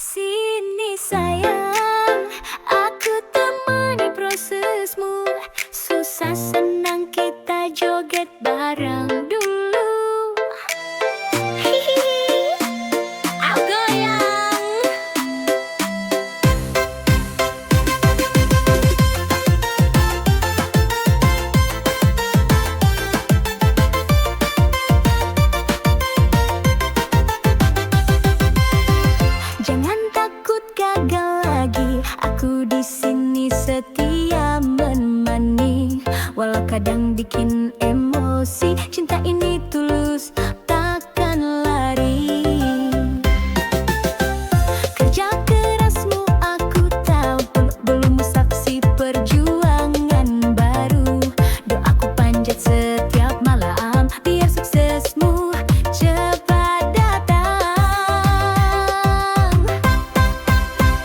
Sini sayang, aku temani prosesmu. Susah senang kita joget bareng dulu. Hihihi, aku goyang. Jangan takut gagal lagi, aku di sini setia menemani. Walau kadang bikin emosi, cinta ini tulus, takkan lari. Kerja kerasmu aku tahu, peluk-pelukmu saksi perjuangan baru. Doaku panjat setiap malam, biar suksesmu cepat datang.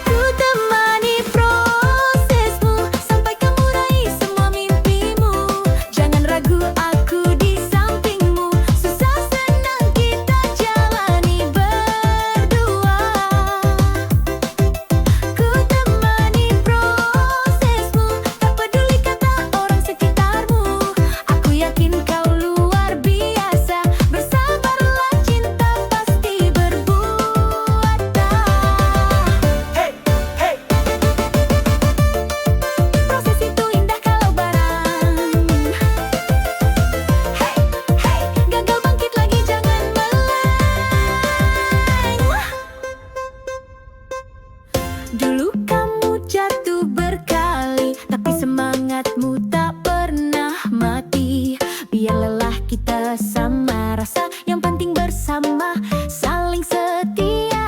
Ku temani prosesmu sampai kamu raih semua mimpimu. Jangan ragu, aku di sampingmu. Susah senang kita jalani berdua. Ku temani prosesmu, tak peduli kata orang sekitarmu. Aku yakin kau luar biasa. Bersabarlah, cinta pasti berbuah tak. Proses itu indah kalau bareng. Gagal bangkit lagi, jangan meleng. Dulu kamu jatuh berkali, tapi semangatmu tak pernah mati. Biar lelah kita sama rasa, yang penting bersama saling setia.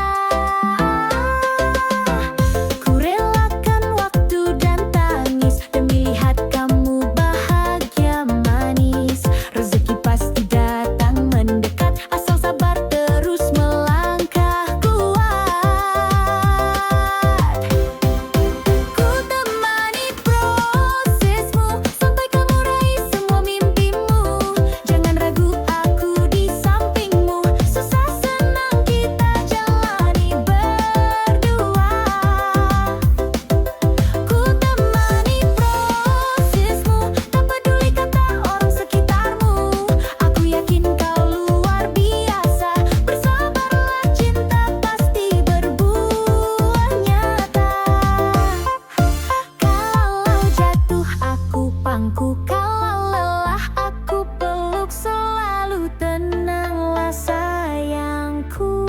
Ku relakan waktu dan tangis demi lihat kamu bahagia manis. Rezeki pasti datang mendekat, asal sabar terus melangkah kuat. Ku temani prosesmu sampai kamu raih semua mimpimu. Jangan ragu, aku di sampingmu. Susah senang kita jalani berdua. Ku temani prosesmu, tak peduli kata orang sekitarmu. Aku yakin kau luar biasa. Bersabarlah, cinta pasti berbuah nyata. Kalau jatuh aku pangku, kalau lelah aku peluk selalu. Tenanglah sayangku,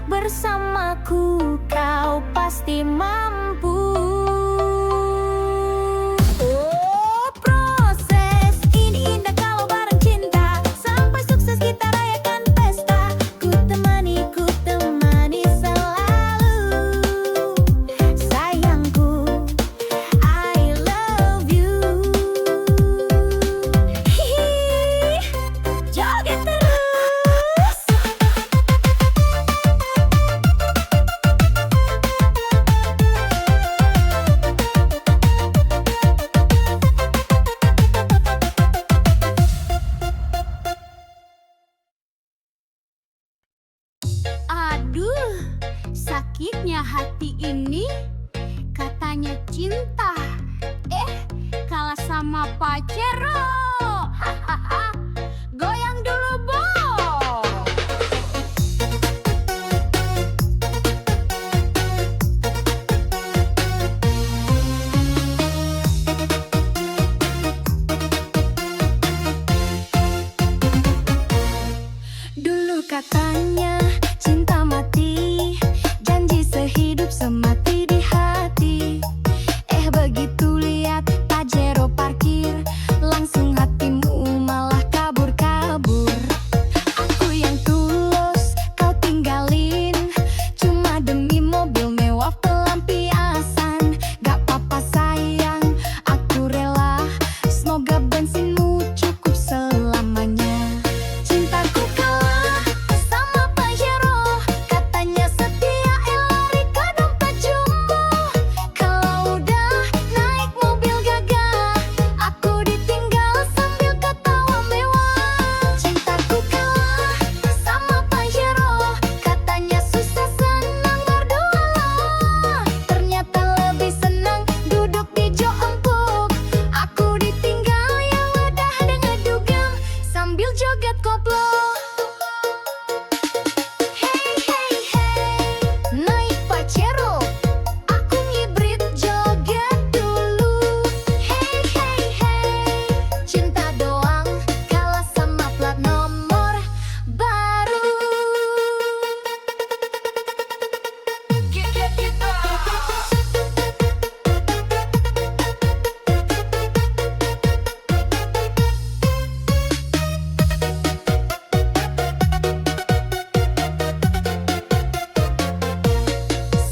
bersamaku kau pasti mampu. Oh, proses ini indah kalau bareng cinta. Sampai sukses kita rayakan pesta. Ku temani selalu. Sayangku, I love you. Hihi, joget terus. Aduh, sakitnya hati ini. Katanya cinta, kalah sama pacero. Hahaha, goyang dulu, Bo. Dulu katanya cinta mati, janji sehidup semati di hati. Begitu lihat Pajero parkir, langsung hatimu koplo. Hey hey hey, naik Pajero, aku ngibrit joget dulu. Hey hey hey, cinta doang kalah sama plat nomor baru.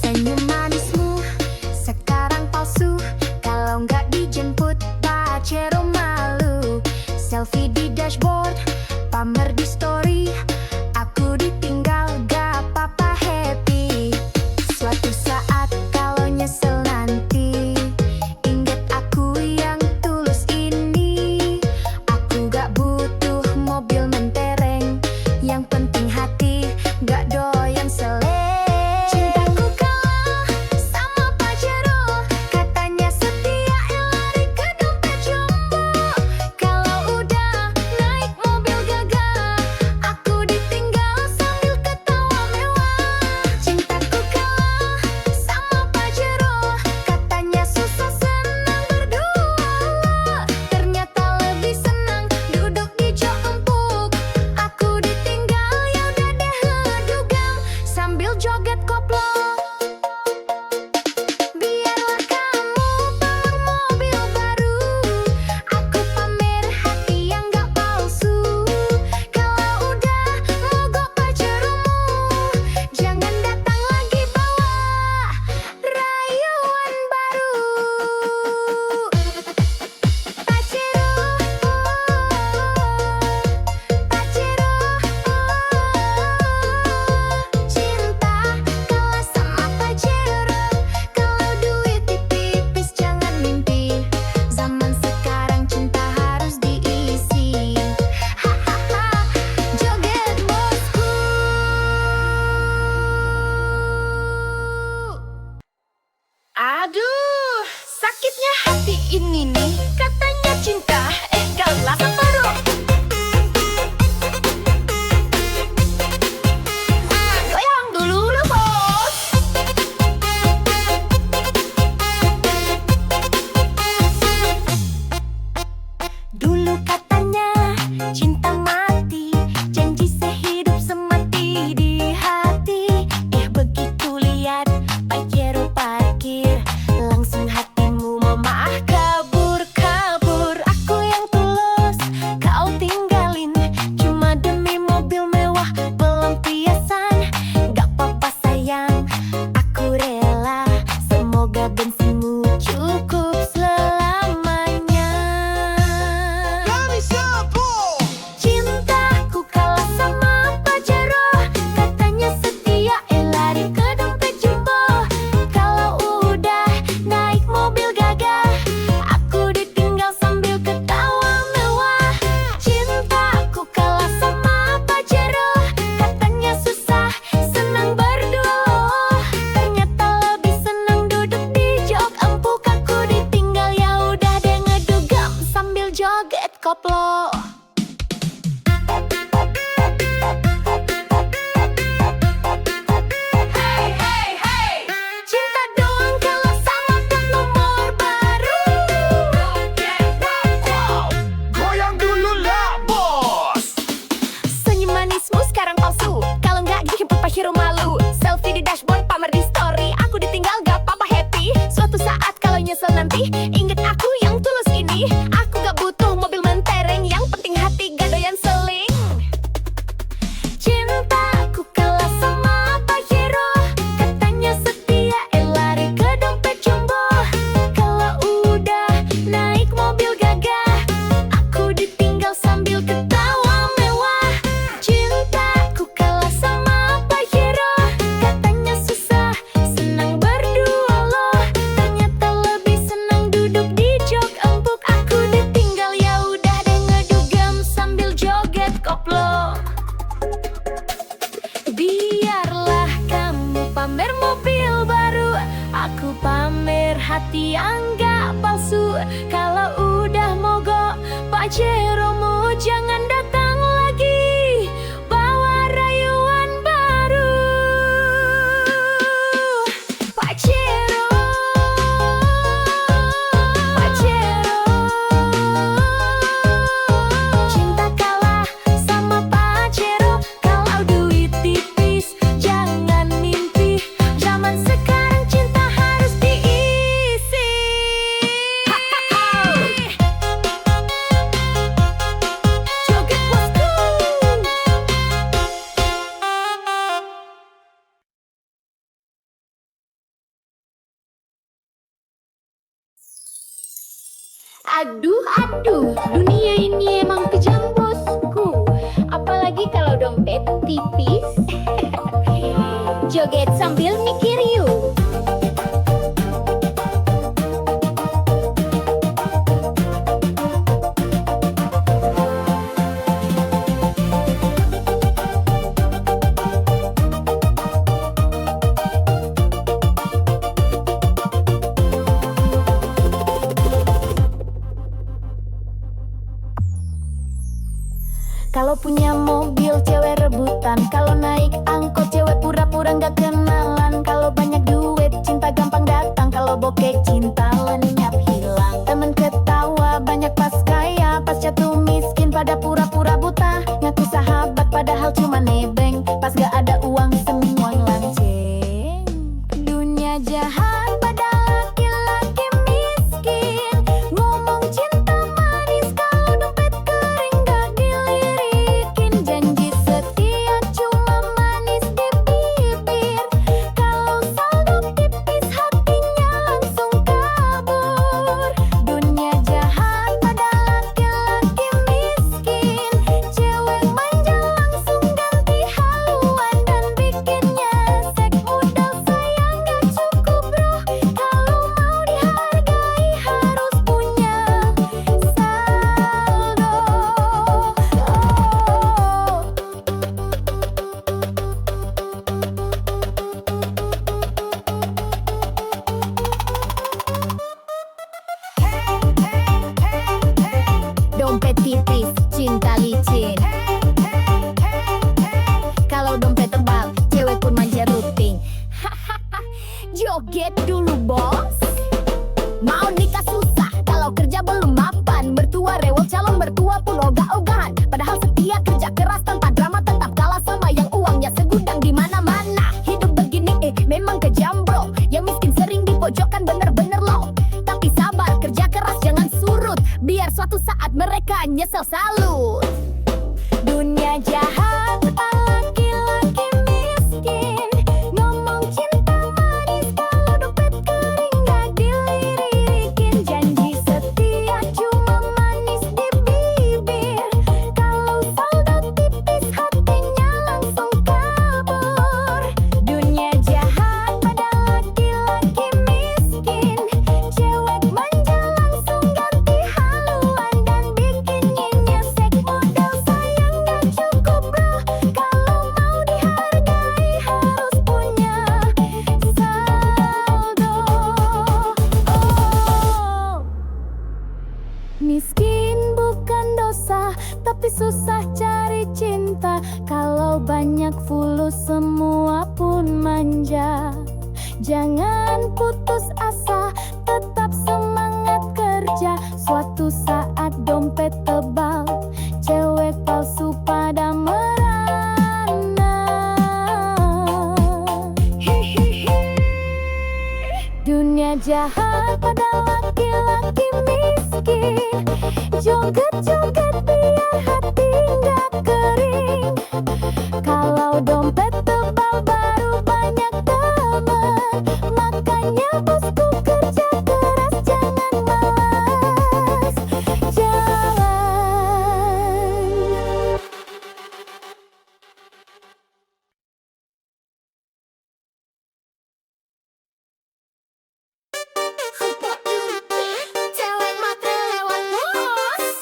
Senyum manismu sekarang palsu, kalau nggak dijemput Pajero malu. Selfie di dashboard, pamer di story, aku ditinggal gak apa-apa happy. Suatu saat kalau nyesel nanti, ingat aku yang tulus ini. Aku gak butuh mobil mentereng, yang penting hati gak doyan seleng. Cintaku kalah sama Pajero, katanya setia lari ke dompet jumbo. Kalau udah naik mobil gagah, aku ditinggal sambil ketawa mewah. Cintaku kalah sama Pajero, katanya susah senang berdua. Ternyata lebih senang duduk di jok empuk. Aku ditinggal ya udah deh ngedugem sambil joget koplo. Biarlah kamu pamer mobil baru, aku pamer hati yang gak palsu. Kalau udah mogok Pajeromu, jangan datang lagi bawa rayuan baru. Pajero, Pajero, cinta kalah sama Pajero. Kalau duit tipis jangan mimpi, zaman sekarang cinta harus diisi. Hahaha, joget bosku. Aduh, sakitnya hati ini nih. Katanya cinta, kalah separuh. Goyang dulu lah bos. Dulu katanya cinta mati, janji sehidup semati di hati. Begitu lihat Pajero parkir, langsung hatimu memaah kabur-kabur. Aku yang tulus kau tinggalin, cuma demi mobil mewah pelampiasan. Gak apa-apa sayang, aku rela, semoga bensinmu cukup selamanya. Cintaku kalah sama Pajero, katanya setia lari ke dompet jumbo. Kalau udah naik mobil gagah, aku ditinggal sambil ketawa mewah. Cintaku kalah sama Pajero, katanya susah senang berdua loh. Ternyata lebih senang duduk di jok empuk. Aku ditinggal ya udah deh ngedugem sambil joget koplo. Cinta doang kalah sama plat nomor baru. Goyang dulu lah bos. Senyum manismu sekarang palsu, kalau nggak dijemput Pajero malu. Selfie di dashboard, pamer di story, aku ditinggal gak apa-apa happy. Suatu saat kalau nyesel nanti, inget aku yang tulus ini. Aku gak butuh mobil mentereng, yang penting hati gak doyan seling. Cintaku kalah sama Pajero, katanya setia lari ke dompet jumbo. Kalau udah naik mobil gagah, aku ditinggal sambil ketawa mewah. Cintaku kalah sama Pajero, katanya susah senang berdua loh. Ternyata lebih senang duduk di jok empuk. Aku ditinggal ya udah deh ngedugem sambil joget koplo. Biarlah kamu pamer mobil baru, aku pamer hati yang gak palsu. Kalau udah mogok Pajeromu, jangan datang lagi Aduh, aduh, dunia ini emang kejam bosku. Apalagi kalau dompet tipis. Joget sambil mikir yuk. Kalau punya mobil cewek rebutan, kalau naik angkot cewek pura-pura nggak kenalan. Kalau banyak duit cinta gampang datang, kalau bokeh cinta lenyap hilang. Temen ketawa banyak pas kaya, pas jatuh miskin pada pura-pura buta. Ngaku sahabat padahal cuma nebeng, pas gak ada uang semua lanceng. Dunia jahat pada laki-laki miskin, ngomong cinta manis kalau dompet kering gak dilirikin. Janji setia cuma manis di bibir, kalau saldo tipis hatinya langsung kabur. Dunia jahat pada laki-laki miskin, cewek manja langsung ganti haluan dan bikinnya sek modal sayang gak cukup bro, kalau mau dihargai harus punya saldo. Dompet tipis, cinta licin. Kalau dompet tebal, cewek pun manja rutin. Joget dulu bos. Mau nikah susah, kalau kerja belum mapan. Mertua rewel, calon mertua pun ogah-ogahan. Padahal setia kerja keras tanpa drama, tetap kalah sama yang uangnya segudang di mana-mana. Hidup begini memang kejam bro, yang miskin sering dipojokkan bener-bener loh. Tapi sabar, kerja keras jangan surut, biar suatu saat mereka nyesel salut. Dunia jahat laki-laki miskin, ngomong cinta manis kalau dompet kering gak dilirikin. Janji setia cuma manis di bibir, kalau saldo tipis hatinya langsung kabur. Dunia jahat pada laki-laki miskin, cewek manja langsung ganti haluan dan bikinnya nyesek modal sayang gak cukup bro, kalau mau dihargai harus punya saldo. Miskin bukan dosa, tapi susah cari cinta. Kalau banyak fulus semua pun manja. Jangan putus asa, tetap semangat kerja. Suatu saat dompet tebal, cewek palsu pada merana. Dunia jahat pada laki-laki miskin, joget-joget biar hati nggak kering. Kalau dompet tebal baru banyak teman, makanya bosku kerja keras jangan malas jalan. Cewek matre lewat bos.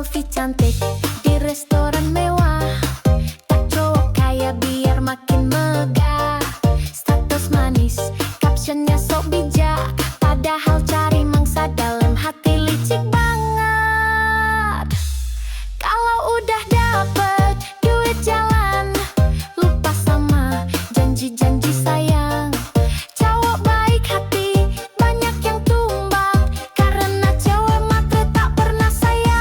selfie cantik di restoran mewah. Tak cowok kaya biar makin megah. Status manis, captionnya sok bijak. Padahal cari mangsa dalam hati licik banget. Kalau udah dapet duit jalan, lupa sama janji-janji sayang. Cowok baik hati, banyak yang tumbang. Karena cewek matre tak pernah sayang.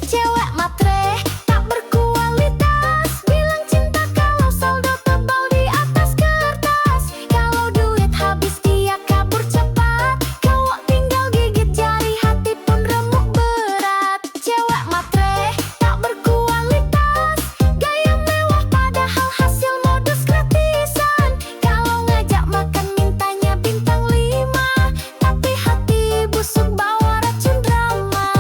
Cewek matre tak berkualitas, bilang cinta kalau saldo tebal di atas kertas. Kalau duit habis dia kabur cepat, cowok tinggal gigit jari, hati pun remuk berat. Cewek matre tak berkualitas, gaya mewah padahal hasil modus gratisan. Kalau ngajak makan mintanya bintang 5, tapi hati busuk bawa racun drama.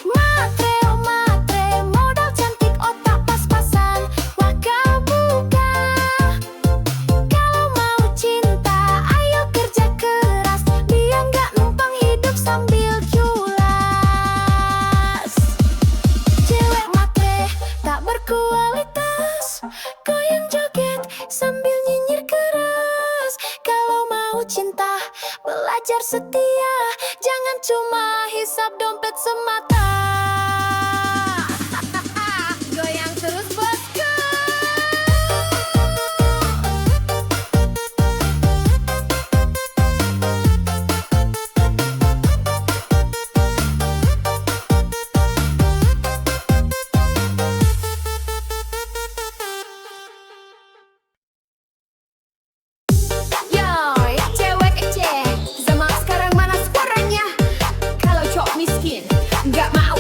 Matre, oh matre, modal cantik otak pas-pasan. Wah kau buka. Kalau mau cinta, ayo kerja keras, biar nggak numpang hidup sambil culas. Cewek matre tak berkualitas, goyang joget sambil nyinyir keras. Kalau mau cinta, belajar setia, jangan cuma hisap dompet semata. Goyang terus bosku. Yo, ya cewek kece, zaman sekarang mana suaranya? Kalau cowok miskin, nggak mau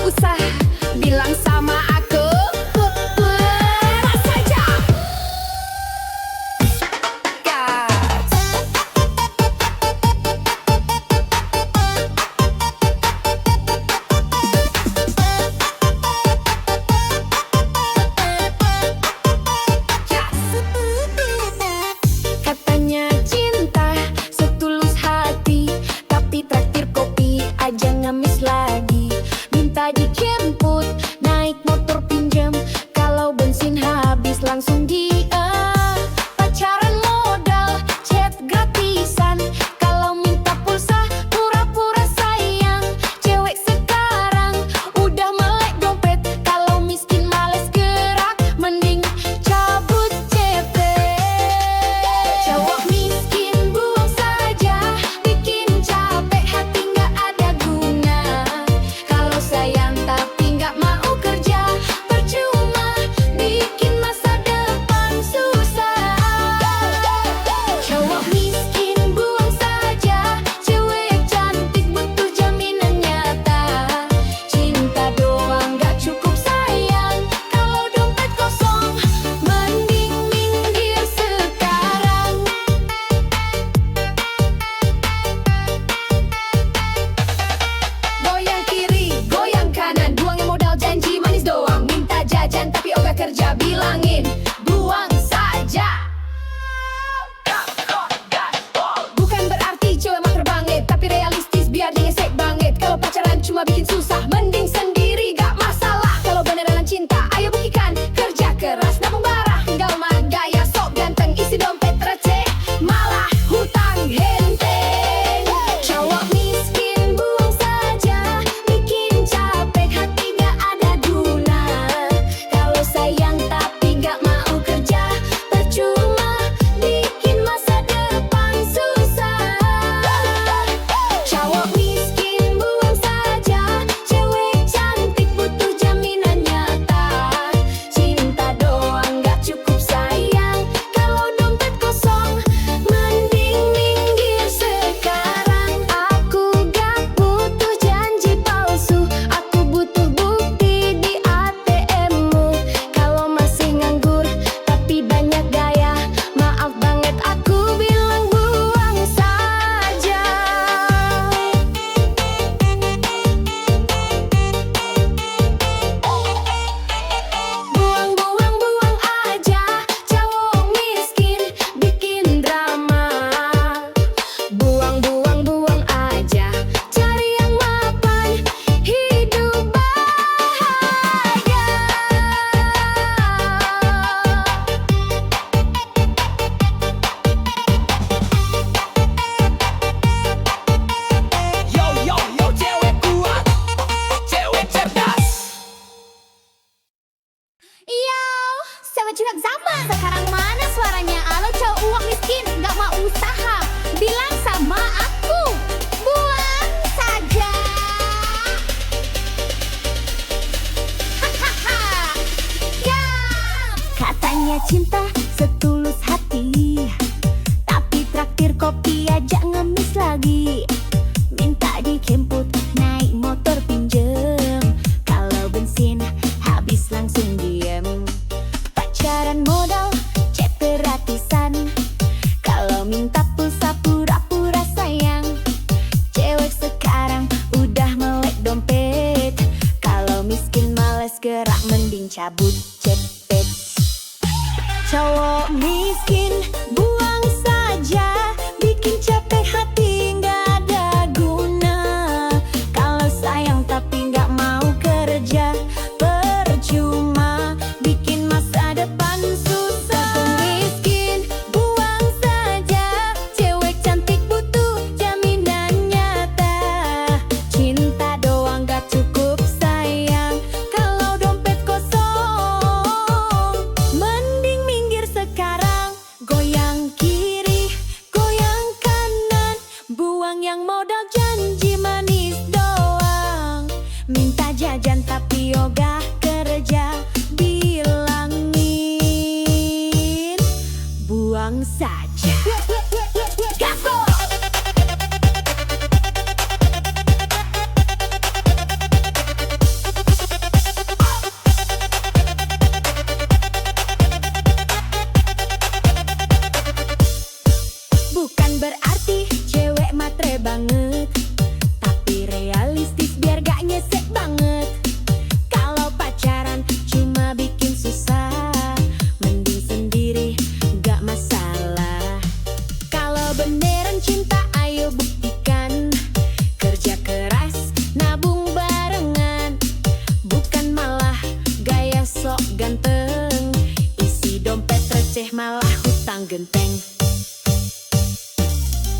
drama. Sekarang mana suaranya? Halo cowok uang miskin, nggak mau usaha. Bilang sama aku, buang saja. Hahaha. Ya. Katanya cinta setulus hati, tapi traktir kopi aja ngemis lagi. Minta dijemput naik motor pinjem, kalau bensin habis langsung diem. Pacaran modal chat gratisan, kalau minta pulsa pura-pura sayang. Cewek sekarang udah melek dompet, kalau miskin males gerak mending cabut cepet. Cowok miskin buang saja, bikin capek hati nggak ada guna. Kalau sayang tapi nggak mau kerja, percuma bikin masa depan susah. Miskin buang saja, cewek cantik butuh jaminan nyata. Cinta doang gak cukup sayang, kalau dompet kosong. Mending minggir sekarang, goyang kiri, goyang kanan. Buang yang modal janji manis doang. Minta jajan tapi ogah kerja, bilangin buang saja. Gaspol! Bukan berarti cewek matre banget, tapi realistis biar gak nyesek banget. Kalau pacaran cuma bikin susah, mending sendiri gak masalah. Kalau beneran cinta ayo buktikan, kerja keras nabung barengan. Bukan malah gaya sok ganteng, isi dompet receh malah hutang genteng.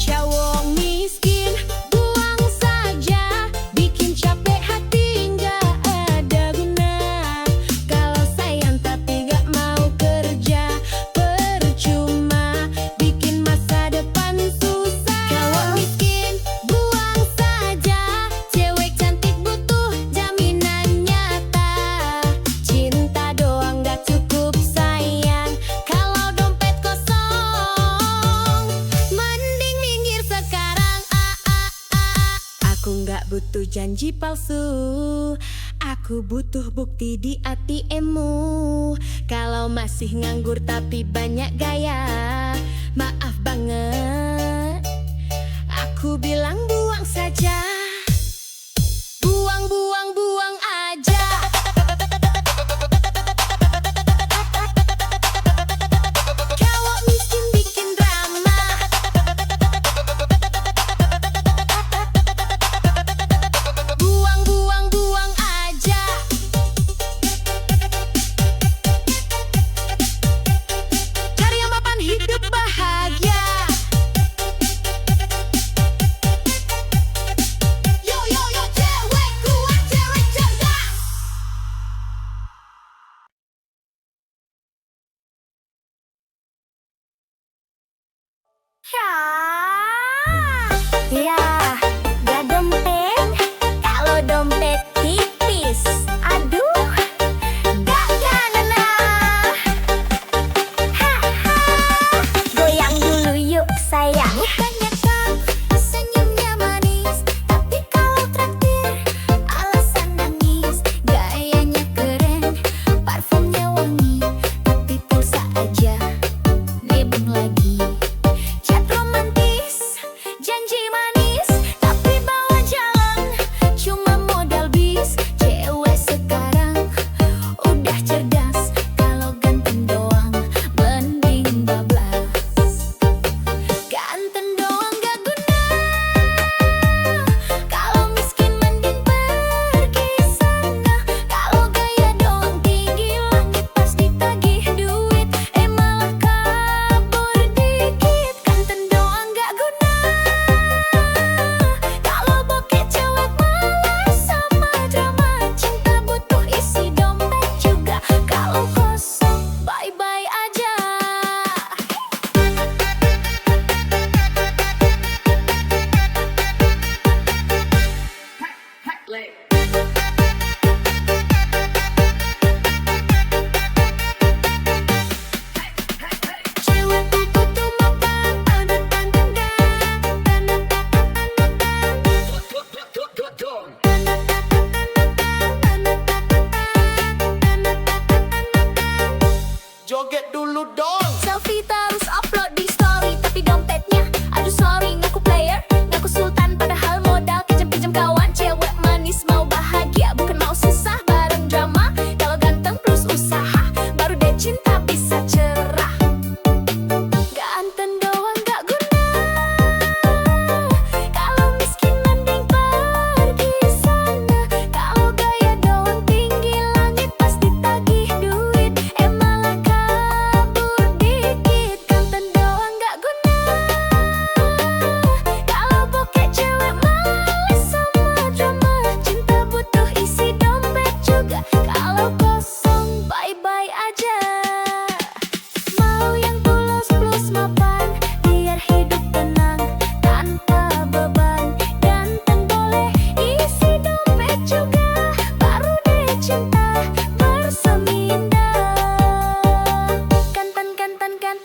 Cowok miskin buang saja, bikin capek hati nggak ada guna. Kalau sayang tapi nggak mau kerja, percuma bikin masa depan susah. Cowok miskin buang saja, cewek cantik butuh jaminan nyata. Cinta doang nggak cukup sayang, kalau dompet kosong. Mending minggir sekarang, Aku nggak butuh janji palsu, aku butuh bukti di ATM-mu. Kalau masih nganggur tapi banyak gaya, maaf banget, aku bilang buang saja. Buang, buang, buang aja. Cowok miskin bikin drama, buang, buang, buang aja. Cari yang mapan hidup bahagia. Yo, yo, yo, cewek kuat, cewek cerdas. Ya, gak dompet, kalau dompet tipis, aduh, gak kena. Haha, goyang dulu yuk sayang. Bukannya kau senyumnya manis, tapi kalau traktir alasan nangis. Gayanya keren, parfumnya wangi, tapi pulsa aja nebeng lagi. Chat romantis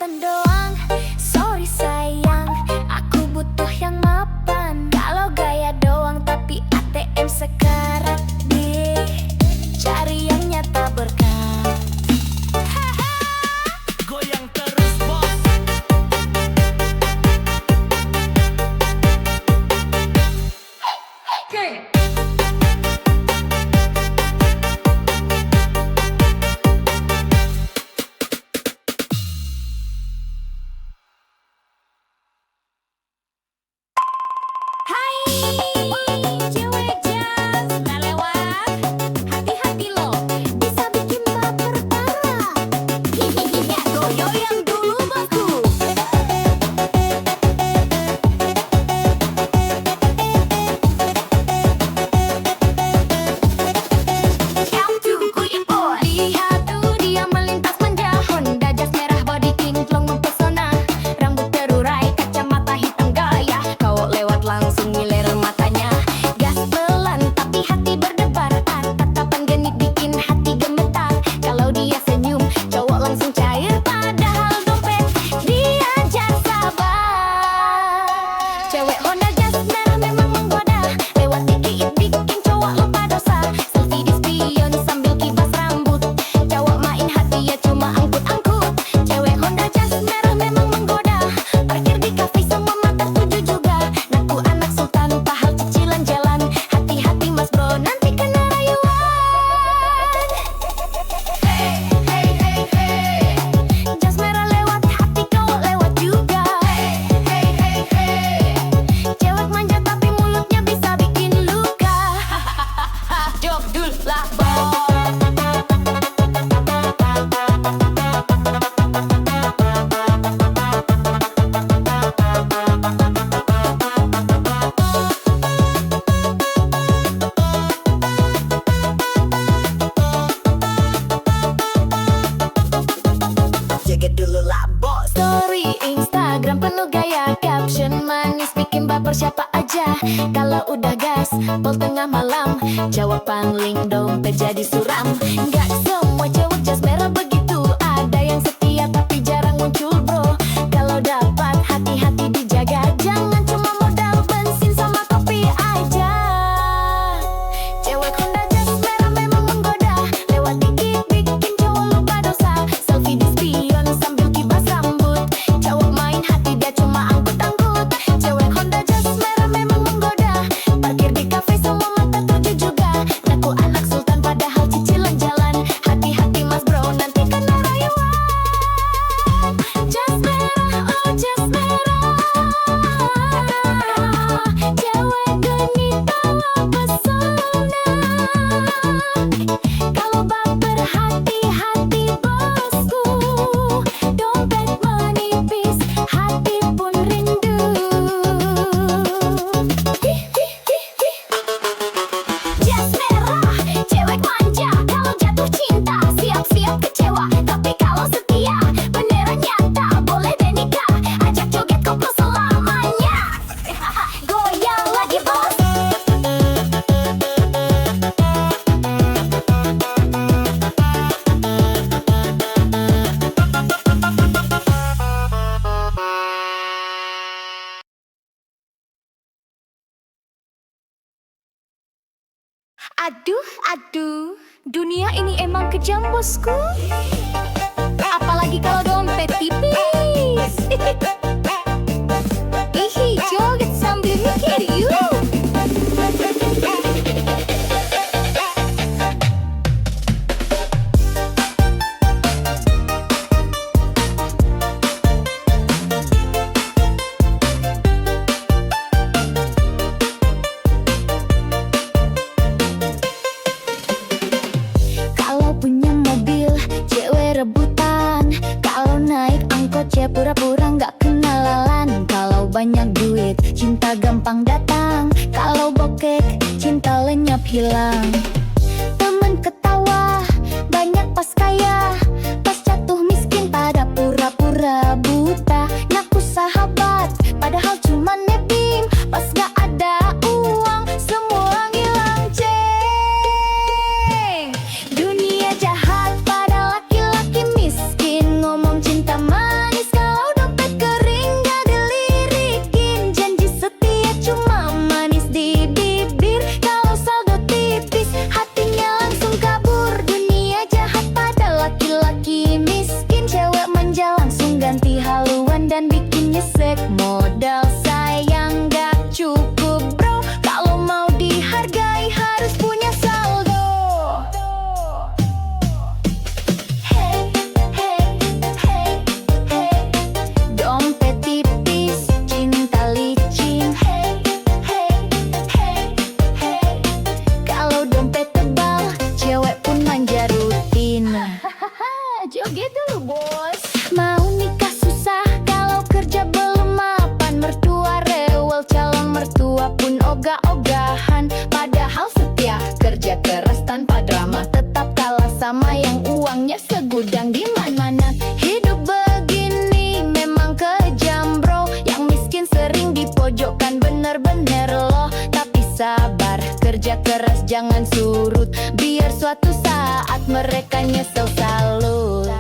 instan doang. Sorry sayang, aku butuh yang mapan. Kalau gaya doang tapi ATM sekarat deh. Cari yang nyata berkah. Goyang terus bos. Hai, cewek jas melewat. Hati-hati lo, bisa bikin baper parah. Hihihi, goyang dulu bosku. Lihat tuh dia melintas manja. Honda jas merah body kinclong mempesona. Rambut terurai, kacamata hitam gaya. Kau lewat langsung ngiler matanya. Gas pelan tapi hati berdebar. Tatapan genit bikin hati gemetar. Kalau dia senyum, cowok langsung cair. Padahal dompet dia jar sabar. Cewek Honda jas merah memang menggoda. Lewat dikit bikin cowok lupa dosa. Selfie di spion sambil kibas rambut. Cowok main hati ya cuma angkut-angkut. Cewek Honda jas merah memang menggoda. Parkir di kafe semua mata tuju juga. Naku anak sultan pahal cicilan jalan. Hati-hati mas bro nanti kena rayuan. Hey, hey, hey, hey. Jas merah lewat hati cowok lewat juga. Hey, hey, hey, hey. Cewek manja tapi mulutnya bisa bikin luka. Jogdul lah bos. Jaga dulu lah bos. Story Instagram penuh gaya. Caption manis bikin baper siapa aja. Kalau udah gas, pol tengah malam. Jawab pangling dompet jadi suram. Gak semua cewek jas merah begitu. Ada yang setia tapi jarang muncul bro. Kalau dapat hati-hati dijaga. Jangan cuma modal bensin sama kopi aja. Cewek Honda jas merah memang menggoda. Lewat dikit bikin cowok lupa dosa. Selfie di spion sambil kibas rambut. Cowok main hati dia cuma angkut-angkut. Cewek Honda jas merah memang menggoda. Parkir di kafe semua mata tuju juga. Naku anak sultan padahal cicilan jalan. Hati-hati mas bro nanti kena rayuan. Jas merah, oh jas merah. Cewek genit bawa pesona. Kalau baper hati-hati bosku. Dompet menipis, hati pun rindu. Jas merah, cewek manja. Kalau jatuh cinta, siap-siap kecewa. Tapi kalau setia, beneran nyata. Boleh deh nikah, ajak joget koplo selamanya. Goyang lagi bos. Aduh, aduh, dunia ini emang kejam bosku. Apalagi kalau dompet tipis. Ihi, joget sambil mikir yuk. Kalau punya mobil, cewek rebutan. Kalau naik angkot, cewek pura-pura nggak kenalan. Kalau banyak duit, cinta gampang datang. Kalau bokek, cinta lenyap hilang. Temen ketawa, banyak pas kaya. Pas jatuh miskin, pada pura-pura buta. Ngaku sahabat, padahal cuma nebim. Pas gak ada uang, semua ngilang ceng. Dunia jahat pada laki-laki miskin. Ngomong cinta manis nyesek modal sayang gak cukup bro. Kalau mau dihargai harus punya saldo. Hey, hey, hey, hey. Dompet tipis, cinta licin. Hey, hey, hey, hey. Kalau dompet tebal, cewek pun manja rutin. Joget dulu bos. Mau nikah susah kalau kerja belum mapan. Mertua rewel, calon mertua pun ogah-ogahan. Padahal setia, kerja keras tanpa drama. Tetap kalah sama yang uangnya segudang di mana-mana. Hidup begini memang kejam bro. Yang miskin sering dipojokkan bener-bener loh. Tapi sabar, kerja keras jangan surut. Biar suatu saat mereka nyesel salut.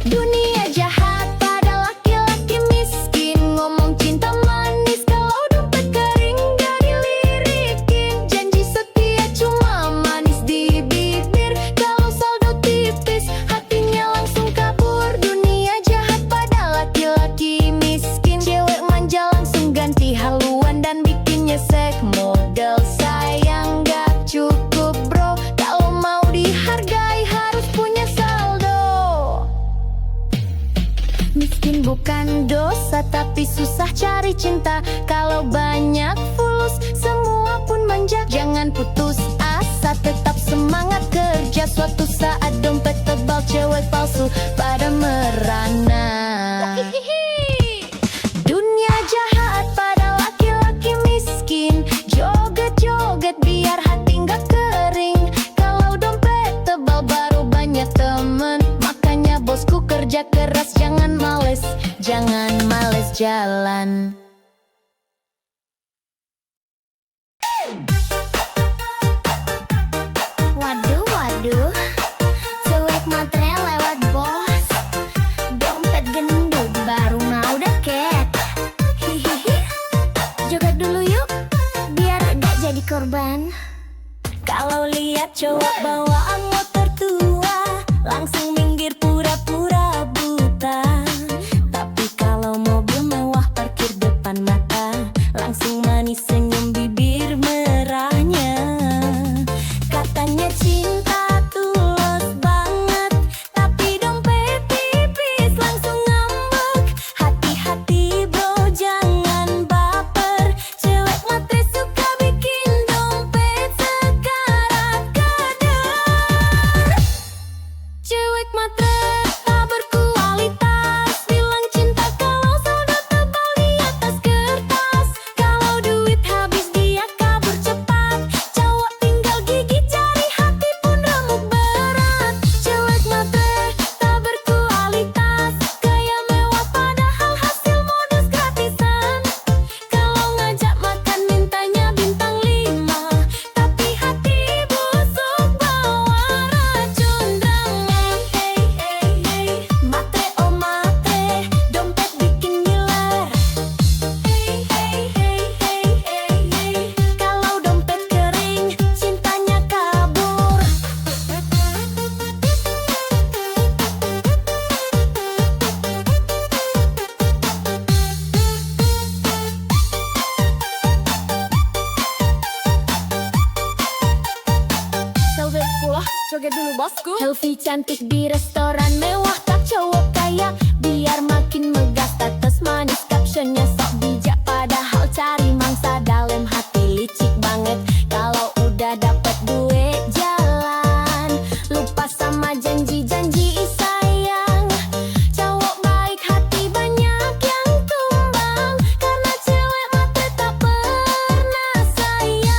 Dunia jahat pada laki-laki miskin. Ngomong cinta manis kalau dompet kering gak dilirikin. Janji setia cuma manis di bibir. Kalau saldo tipis hatinya langsung kabur. Dunia jahat pada laki-laki miskin. Cewek manja langsung ganti haluan dan bikin nyesek modal sayang gak cukup bro. Kalau mau dihargai harus punya saldo. Miskin bukan dosa tapi susah cari cinta. Kalau banyak fulus semua pun manja. Jangan putus asa, tetap semangat kerja. Suatu saat dompet tebal cewek palsu pada merana. Dunia jahat pada laki-laki miskin. Joget-joget biar hati nggak kering. Kalau dompet tebal baru banyak temen. Makanya bosku kerja keras jangan males. Jangan males jalan. Waduh, waduh. Cuek matre lewat bos. Dompet gendut baru mau deket. Hihihi. Joget dulu yuk, biar gak jadi korban. Kalau lihat cowok bawaan motor tua, langsung minggir pura-pura buta. Tapi kalau mobil mewah parkir depan mata, langsung manis senyum bibir merahnya. Katanya cinta tulus banget, tapi dompet tipis langsung ngambek. Hati-hati bro jangan baper. Cewek matre suka bikin dompet sekarat kadar. Cewek matre tak berkualitas. Bilang cinta kalau saldo tebal di atas kertas. Kalau duit habis dia kabur cepat. Cowok tinggal gigit jari hati pun remuk berat. Cewek matre tak berkualitas. Gaya mewah padahal hasil modus gratisan. Kalau ngajak makan mintanya bintang 5. Tapi hati busuk bawa racun drama. Hey hey hey, matre oh matre, dompet bikin ngiler. Hey hey hey hey hey hey, kalau dompet kering cintanya kabur. Selfie pula, joget dulu bosku. Selfie cantik di restoran mewah, tak cowok kaya. Biar makin megah status manis, captionnya sok bijak. Padahal cari mangsa dalam hati licik banget. Kalau udah dapet duit jalan, lupa sama janji-janji sayang. Cowok baik hati banyak yang tumbang, karena cewek matre tak pernah sayang.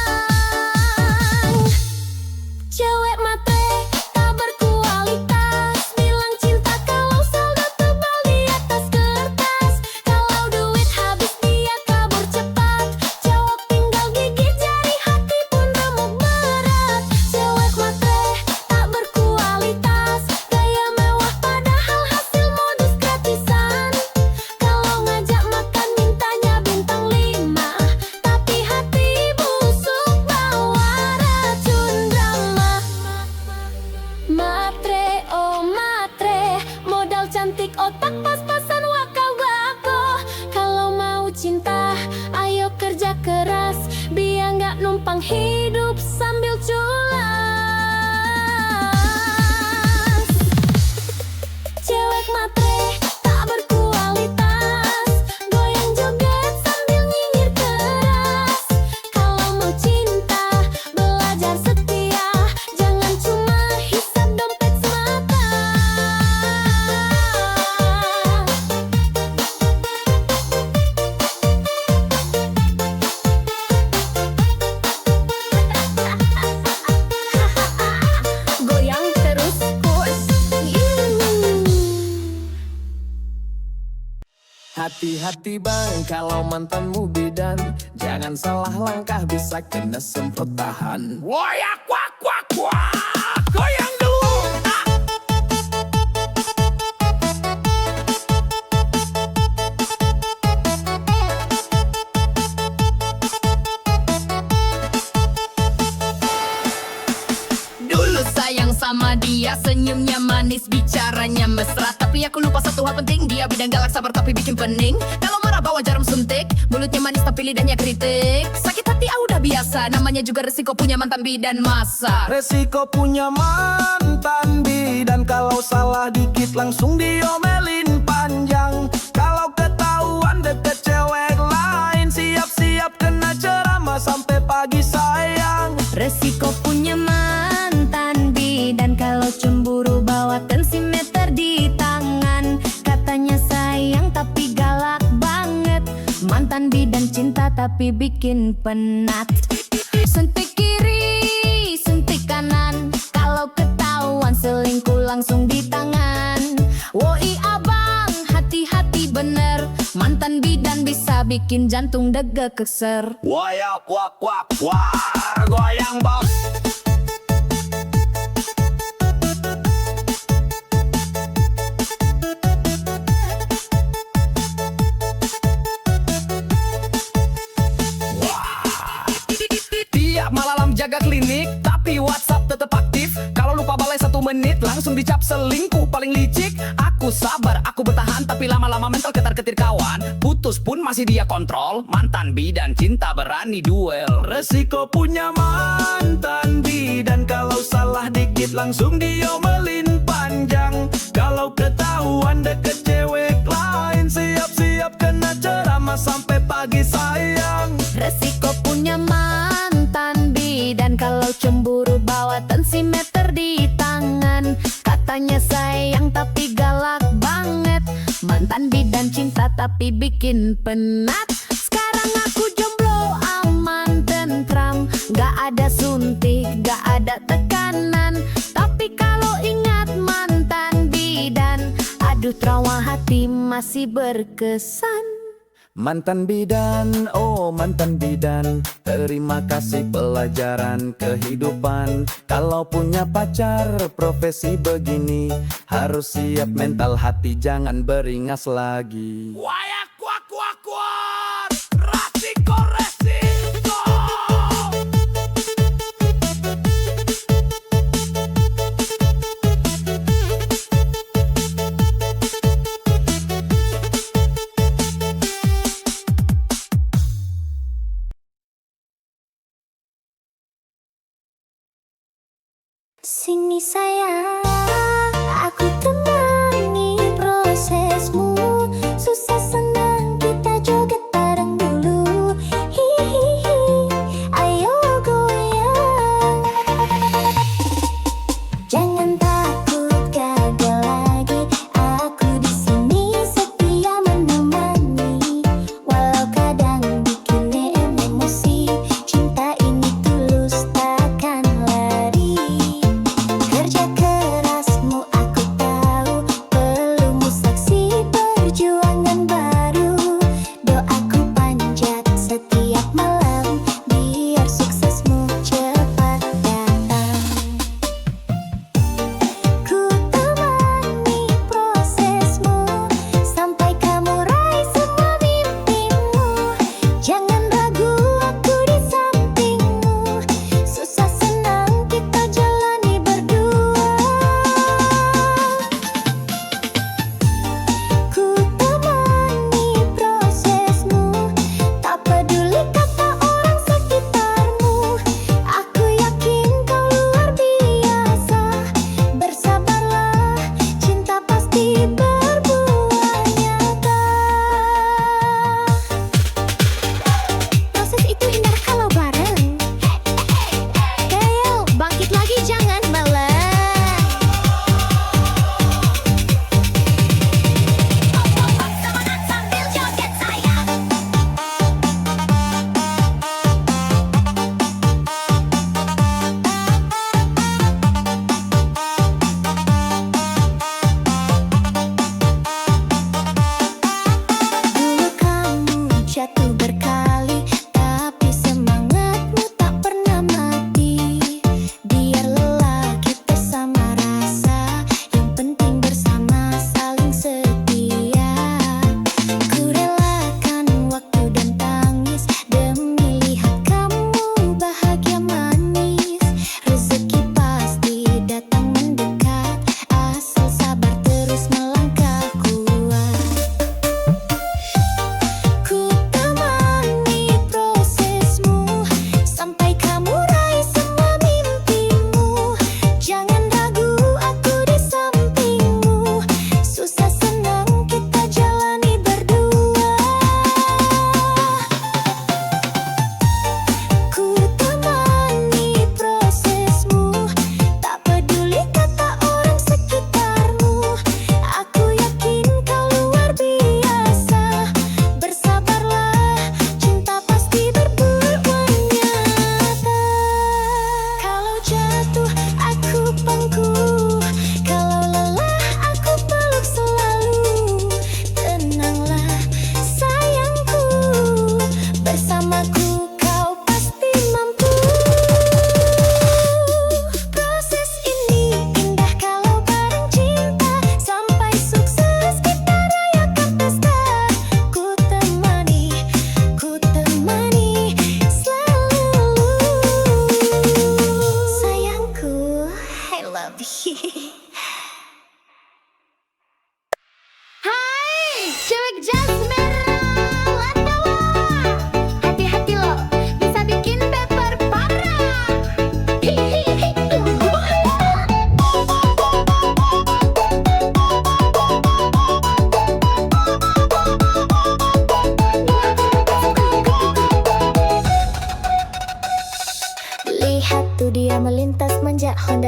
Cewek matre tak berkualitas. Bilang cinta kalau saldo tebal di atas kertas. Kalau duit habis dia kabur cepat. Cowok tinggal gigit jari hati pun remuk berat. Cewek matre tak berkualitas. Gaya mewah padahal hasil modus gratisan. Kalau ngajak makan mintanya bintang 5. Tapi hati busuk bawa racun drama. Matre oh matre, modal cantik otak pas-pasan wakal hidup sambil culas. Cewek matre tak berkualitas, goyang joget sambil nyinyir keras. Kalau mau cinta, belajar setia, jangan cuma hisap dompet semata. Goyang terus push. Hati-hati bang kalau mantanmu bidan, jangan salah langkah bisa kena semprot tahan. Woyak wak wak wak, goyang dulu. Dulu sayang sama dia, senyumnya manis, bicaranya mesra. Tapi aku lupa satu hal penting, dia bidang galak, sabar tapi bikin pening. Kalau marah bawa jarum suntik, mulutnya manis tapi lidahnya kritik. Sakit hati udah biasa, namanya juga resiko punya mantan bidan masa. Resiko punya mantan bidan, kalau salah dikit langsung diomelin panjang. Kalau ketahuan deket cewek lain, siap-siap kena ceramah sampai pagi sayang. Resiko punya mantan bidan, kalau cemburu bawa tensimeter di tangan. Katanya sayang tapi galak banget, mantan bidan cinta tapi bikin penat. Suntik kiri, suntik kanan, kalau ketahuan selingkuh langsung di tangan. Woi abang, hati-hati bener, mantan bidan bisa bikin jantung dege keser. Woyak wak wak wak, goyang bos. Tiap malam jaga klinik, tapi WhatsApp tetap aktif. Kalau lupa balai 1 menit, langsung dicap selingkuh paling licik. Aku sabar, aku bertahan, tapi lama-lama mental ketar-ketir kawan. Putus pun masih dia kontrol, mantan bidan cinta berani duel. Resiko punya mantan bidan, kalau salah dikit langsung diomelin panjang. Kalau ketahuan deket cewek lain, siap-siap kena ceramah sampai pagi sayang. Resiko punya mantan bidan, kalau cemburu bawa tensimeter di tangan. Katanya sayang tapi galak banget, mantan bidan cinta tapi bikin penat. Sekarang aku jomblo aman tentram, gak ada suntik, gak ada tekanan. Tapi kalau ingat mantan bidan, aduh trauma hati masih berkesan. Mantan bidan, oh mantan bidan, terima kasih pelajaran kehidupan. Kalau punya pacar profesi begini, harus siap mental hati, jangan beringas lagi. Wayak wak wak wak, resiko resiko. Sini sayang, aku temani prosesmu. Susah senang kita joget bareng dulu. Hihihi, ayo goyang. Jangan takut gagal lagi, aku di sini setia menemani. Walau kadang bikin emosi, cinta ini tulus takkan lari. Kerja keras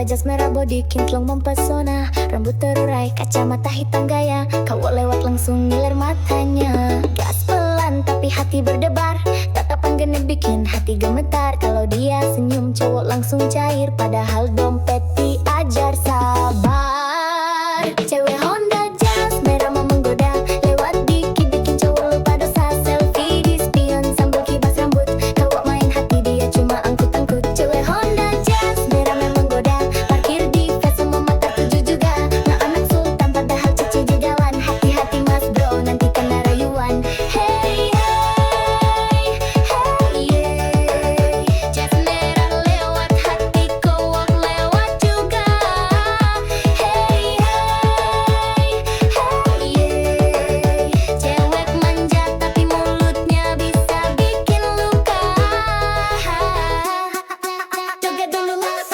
jas merah body kinclong mempesona, rambut terurai, kacamata hitam gaya. Cowok lewat langsung ngiler matanya. Gas pelan tapi hati berdebar, tatapan genit bikin hati gemetar. Kalau dia senyum cowok langsung cair, padahal dompet diajar sabar. Cewek Honda Jazz merah mau menggoda, lewat dikit bikin cowok lupa dosa. Selfie di spion sambil kibas rambut, cowok main hati dia cuma angkut-angkut. Cewek Honda Jazz merah mau menggoda, parkir di face semua mata tuju juga. Nah anak sultan padahal cici jegawan, hati-hati mas bro nanti kena rayuan. Hey hey hey yeah, Jazz merah lewat hati cowok lewat juga. Hey hey hey yeah, cewek manja tapi mulutnya bisa bikin luka. Joget dulu mas.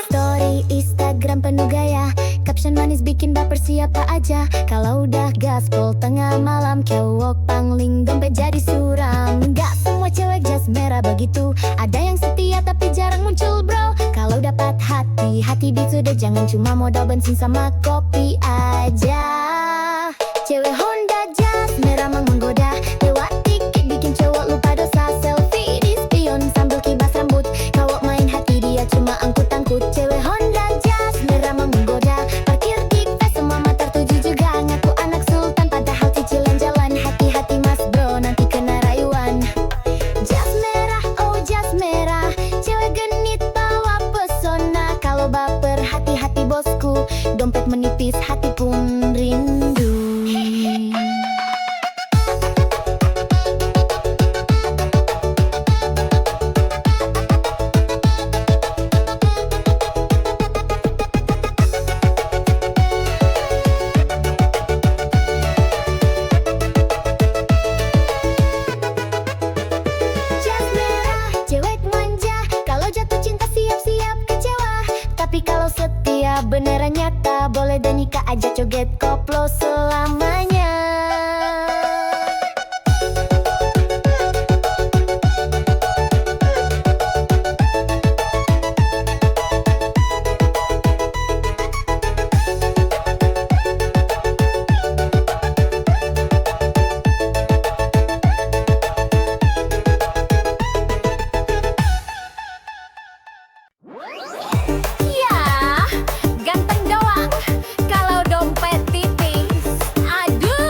Story Instagram penuh gaya, caption manis bikin baper siapa aja. Kalau udah gaspol tengah malam, cowok pangling dompet jadi suram. Gak semua cewek jas merah begitu, ada yang setia tapi jarang muncul bro. Kalau dapat hati, hati disudah, jangan cuma modal bensin sama kopi aja. Cewek Honda Jazz merah mang menggoda, lewat dikit bikin cowok lupa dosa. Selfie di spion sambil kibas rambut, cowok main hati dia cuma angkut-angkut. Cewek Honda Jazz merah mang menggoda, parkir di face semua mata tuju juga. Ngaku anak sultan padahal cicilan jalan, hati-hati mas bro nanti kena rayuan. Jas merah, oh jas merah, cewek genit bawa pesona. Kalau baper hati-hati bosku, dompet menipis hati pun rindu. Jas merah, cewek manja, kalau jatuh cinta siap-siap kecewa. Tapi kalau setia beneran nyata, boleh dan nikah aja joget koplo selamanya. Ya, ganteng doang kalau dompet tipis. Aduh.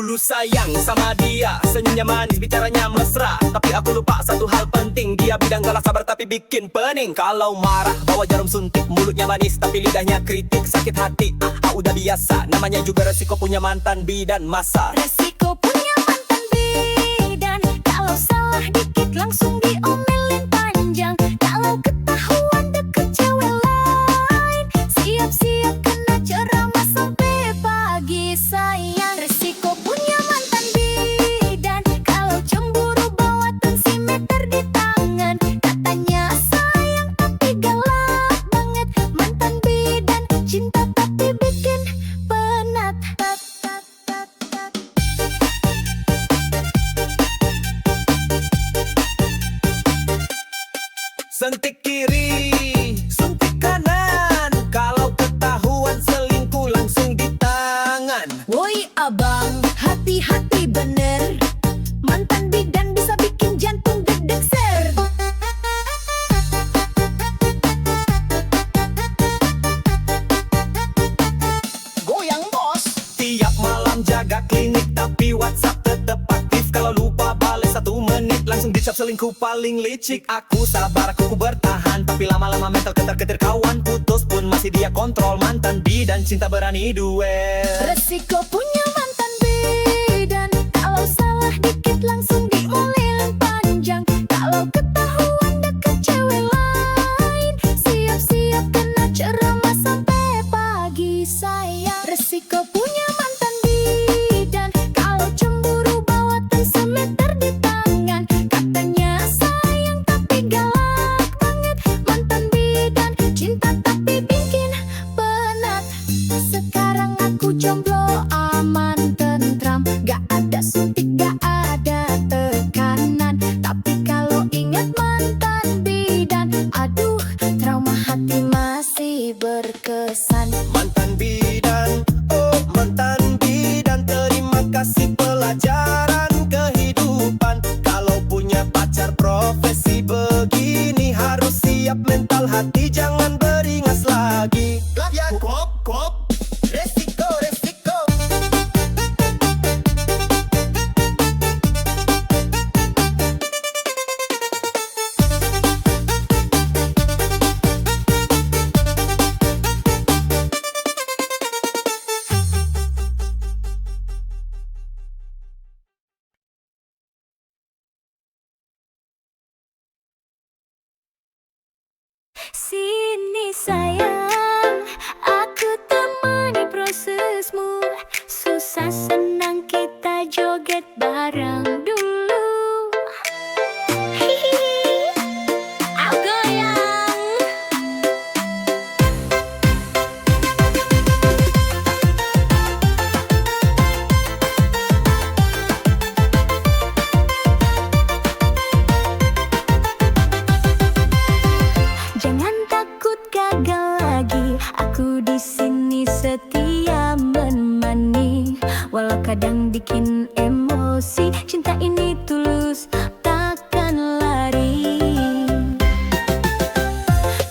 Dulu sayang sama dia, senyumnya manis, bicaranya mesra. Tapi aku lupa satu hal penting, dia bidang galak sabar tapi bikin pening. Kalau marah bawa jarum suntik, mulutnya manis tapi lidahnya kritik. Sakit hati, udah biasa, namanya juga resiko punya mantan bidan masa. Resiko punya mantan bidan, kalau salah dikit langsung diomelin panjang. Kalau ketahuan deket cewek lain, siap-siap kena ceramah sampai pagi sayang. Resiko punya mantan bidan, kalau cemburu bawa tensimeter di tangan. Katanya sayang tapi galak banget, mantan bidan cinta tapi bikin penat. Sentik kiri, suntik kanan, kalau ketahuan selingkuh langsung di tangan. Woi abang, hati-hati bener, mantan bidan bisa bikin jantung deg-deg ser. Goyang bos. Tiap malam jaga klinik tapi WhatsApp tetep aktif. Kalau lupa bales 1 menit langsung dicap selingkuh paling licik. Aku sabar, aku bertahan, tapi lama-lama mental ketar-ketir. Kawan putus pun masih dia kontrol. Mantan bidan cinta berani duel. Resiko punya mantan bidan, kalau salah dikit langsung diomelin panjang. Kalau ketahuan deket cewek lain, siap-siap kena ceramah sampai pagi sayang. Resiko punya mantan bidan, kalau cemburu bawa tensimeter di tangan. Katanya sayang tapi galak banget, mantan bidan cinta tapi bikin penat. Sekarang aku jomblo aman tentram, gak ada suntik gak ada tekanan. Tapi kalau ingat mantan bidan, aduh trauma hati masih berkesan. Mantan bidan, oh mantan bidan, terima kasih pelajaran kehidupan. Kalau punya pacar profesi begini, harus siap mental hati, jangan beringas lagi. Ya kop, resiko, resiko. Sini sayang, aku temani prosesmu. Susah senang kita joget bareng dulu. Hihihi, aku goyang. Jangan takut gagal lagi, aku di sini setia menemani. Walau kadang bikin emosi, cinta ini tulus takkan lari.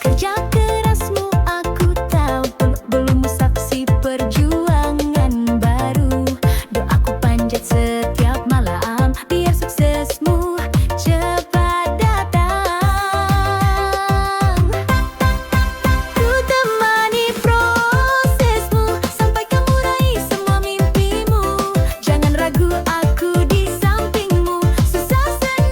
Kerja kerasmu aku tahu, peluk-pelukmu saksi perjuangan baru. Doaku panjat setiap malam, biar suksesmu cepat datang. Ku temani prosesmu sampai kamu raih semua mimpimu. Jangan ragu, aku di sampingmu. Susah senang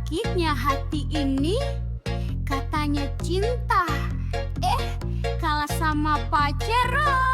sakitnya hati ini. Katanya cinta, kalah sama pacaran.